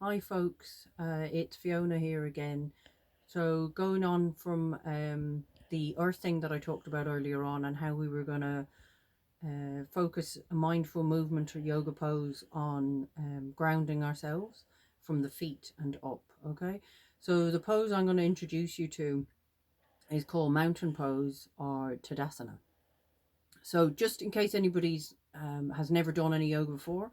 Hi folks, it's Fiona here again. So going on from the earthing that I talked about earlier on, and how we were going to focus a mindful movement or yoga pose on grounding ourselves from the feet and up. Okay, so the pose I'm going to introduce you to is called mountain pose or Tadasana. So just in case anybody's has never done any yoga before,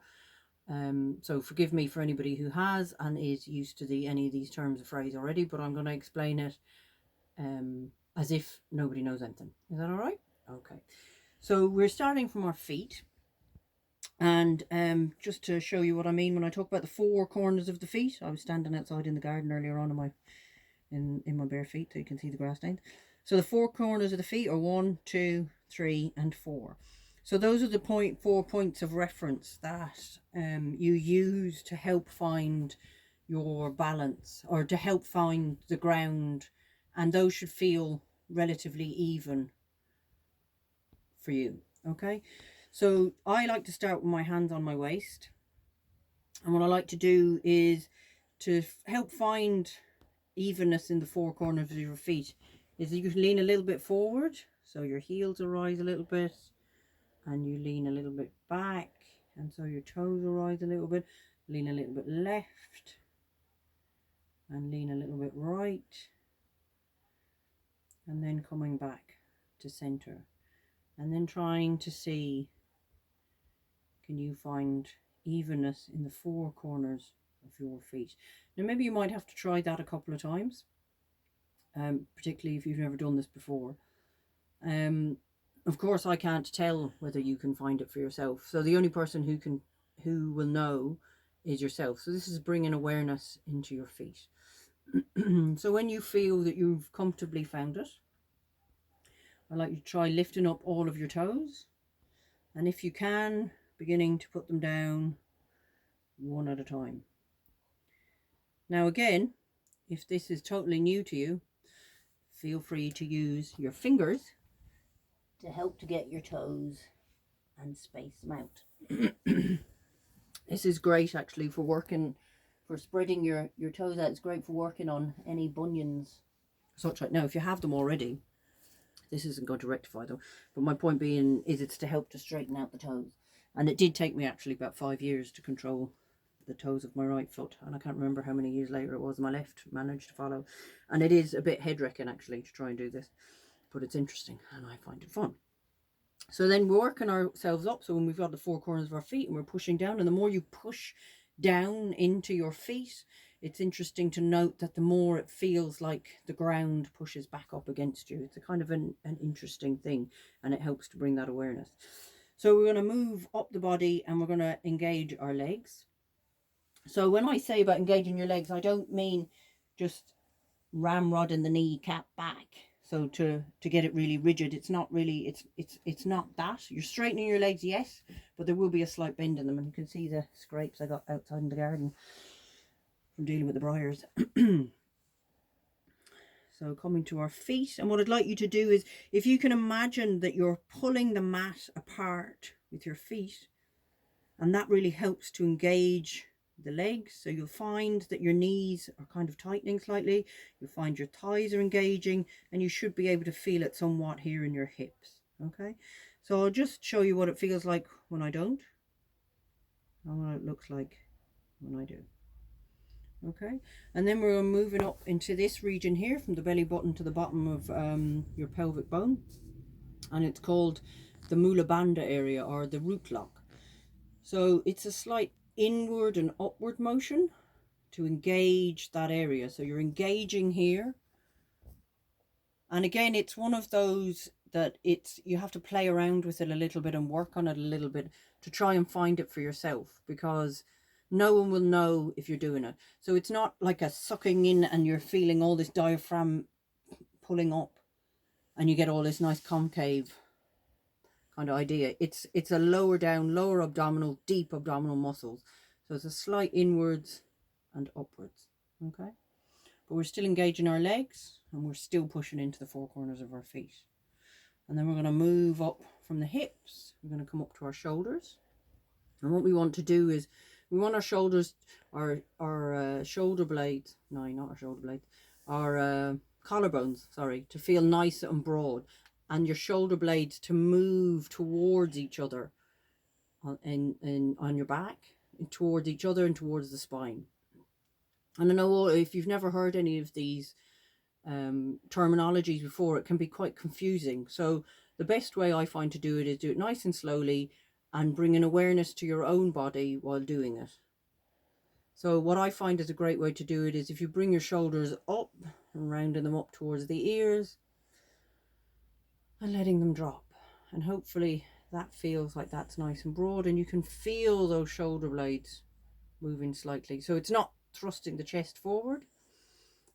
so forgive me for anybody who has and is used to any of these terms of phrase already, but I'm going to explain it as if nobody knows anything. Is that all right? Okay. So we're starting from our feet, and just to show you what I mean when I talk about the four corners of the feet, I was standing outside in the garden earlier on in my bare feet, so you can see the grass stains. So the four corners of the feet are 1, 2, 3, and 4. So those are the 4 points of reference that you use to help find your balance, or to help find the ground, and those should feel relatively even for you. Okay, so I like to start with my hands on my waist, and what I like to do is to help find evenness in the four corners of your feet is you can lean a little bit forward, so your heels will rise a little bit, and you lean a little bit back, and so your toes will rise a little bit. Lean a little bit left, and lean a little bit right, and then coming back to center, and then trying to see, can you find evenness in the four corners of your feet. Now maybe you might have to try that a couple of times, particularly if you've never done this before. Of course, I can't tell whether you can find it for yourself. So the only person who will know is yourself. So this is bringing awareness into your feet. So when you feel that you've comfortably found it, I'd like you to try lifting up all of your toes. And if you can, beginning to put them down one at a time. Now again, if this is totally new to you, feel free to use your fingers to help to get your toes and space them out. This is great actually for working, for spreading your toes out. It's great for working on any bunions, such like. Now if you have them already, this isn't going to rectify them, but my point being is it's to help to straighten out the toes. And it did take me actually about 5 years to control the toes of my right foot, and I can't remember how many years later it was my left managed to follow. And it is a bit head wrecking actually to try and do this, but it's interesting and I find it fun. So then we're working ourselves up. So when we've got the four corners of our feet and we're pushing down, and the more you push down into your feet, it's interesting to note that the more it feels like the ground pushes back up against you. It's a kind of an interesting thing, and it helps to bring that awareness. So we're going to move up the body and we're going to engage our legs. So when I say about engaging your legs, I don't mean just ramrodding the kneecap back. So to get it really rigid, it's not really, it's not that. You're straightening your legs, yes, but there will be a slight bend in them, and you can see the scrapes I got outside in the garden from dealing with the briars. So coming to our feet, and what I'd like you to do is, if you can imagine that you're pulling the mat apart with your feet, and that really helps to engage the legs. So you'll find that your knees are kind of tightening slightly, you'll find your thighs are engaging, and you should be able to feel it somewhat here in your hips. Okay, so I'll just show you what it feels like when I don't, and what it looks like when I do. Okay, and then we're moving up into this region here from the belly button to the bottom of your pelvic bone, and it's called the Mula Bandha area, or the root lock. So it's a slight inward and upward motion to engage that area. So you're engaging here, and again, it's one of those that you have to play around with it a little bit and work on it a little bit to try and find it for yourself, because no one will know if you're doing it. So it's not like a sucking in and you're feeling all this diaphragm pulling up and you get all this nice concave kind of idea. It's a lower down, lower abdominal, deep abdominal muscles. So it's a slight inwards and upwards. Okay, but we're still engaging our legs and we're still pushing into the four corners of our feet. And then we're going to move up from the hips. We're going to come up to our shoulders. And what we want to do is We want our shoulders, our shoulder blades, no, not our shoulder blades, our collarbones, sorry, to feel nice and broad, and your shoulder blades to move towards each other on your back, and towards each other and towards the spine. And I know if you've never heard any of these terminologies before, it can be quite confusing. So the best way I find to do it is do it nice and slowly and bring an awareness to your own body while doing it. So what I find is a great way to do it is if you bring your shoulders up and rounding them up towards the ears and letting them drop. And hopefully that feels like that's nice and broad, and you can feel those shoulder blades moving slightly. So it's not thrusting the chest forward.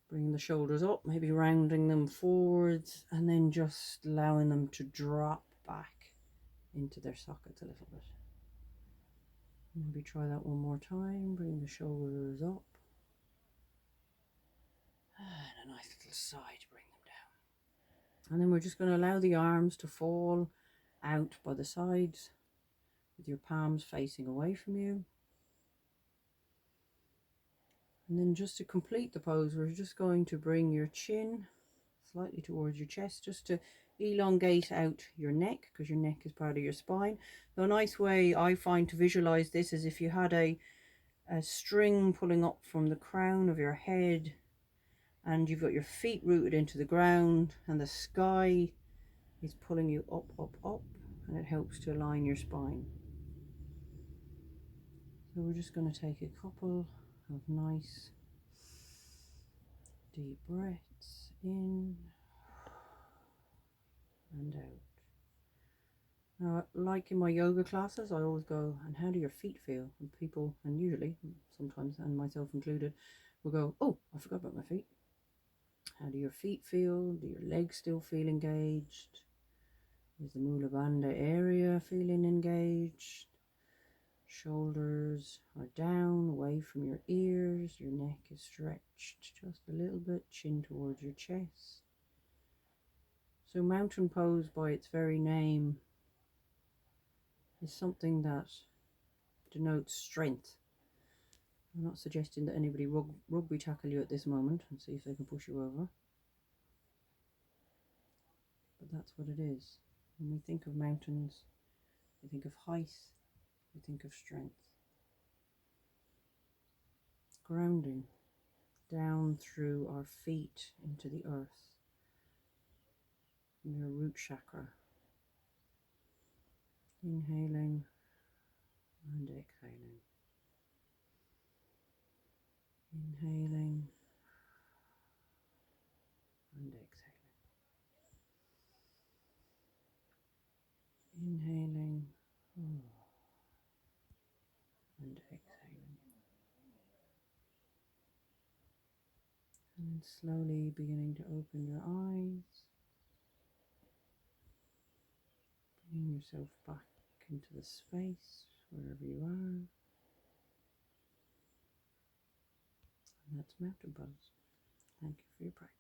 Bringing the shoulders up, maybe rounding them forwards, and then just allowing them to drop back into their sockets a little bit. Maybe try that one more time. Bring the shoulders up. And a nice little sigh to bring them down. And then we're just going to allow the arms to fall out by the sides with your palms facing away from you. And then just to complete the pose, we're just going to bring your chin slightly towards your chest, just to elongate out your neck, because your neck is part of your spine. So a nice way I find to visualize this is if you had a string pulling up from the crown of your head, and you've got your feet rooted into the ground, and the sky is pulling you up, up, up, and it helps to align your spine. So we're just going to take a couple of nice deep breaths in and out. Now, like in my yoga classes, I always go, and how do your feet feel? And people, and usually, sometimes, and myself included, will go, oh, I forgot about my feet. How do your feet feel? Do your legs still feel engaged? Is the Mula Bandha area feeling engaged? Shoulders are down, away from your ears. Your neck is stretched just a little bit, chin towards your chest. So mountain pose, by its very name, is something that denotes strength. I'm not suggesting that anybody rugby tackle you at this moment and see if they can push you over. But that's what it is. When we think of mountains, we think of height, we think of strength. Grounding down through our feet into the earth, in your root chakra. Inhaling and exhaling. Inhaling and exhaling. Inhaling and exhaling. And slowly beginning to open your eyes. Bringing yourself back into the space wherever you are. And that's mountain pose. Thank you for your practice.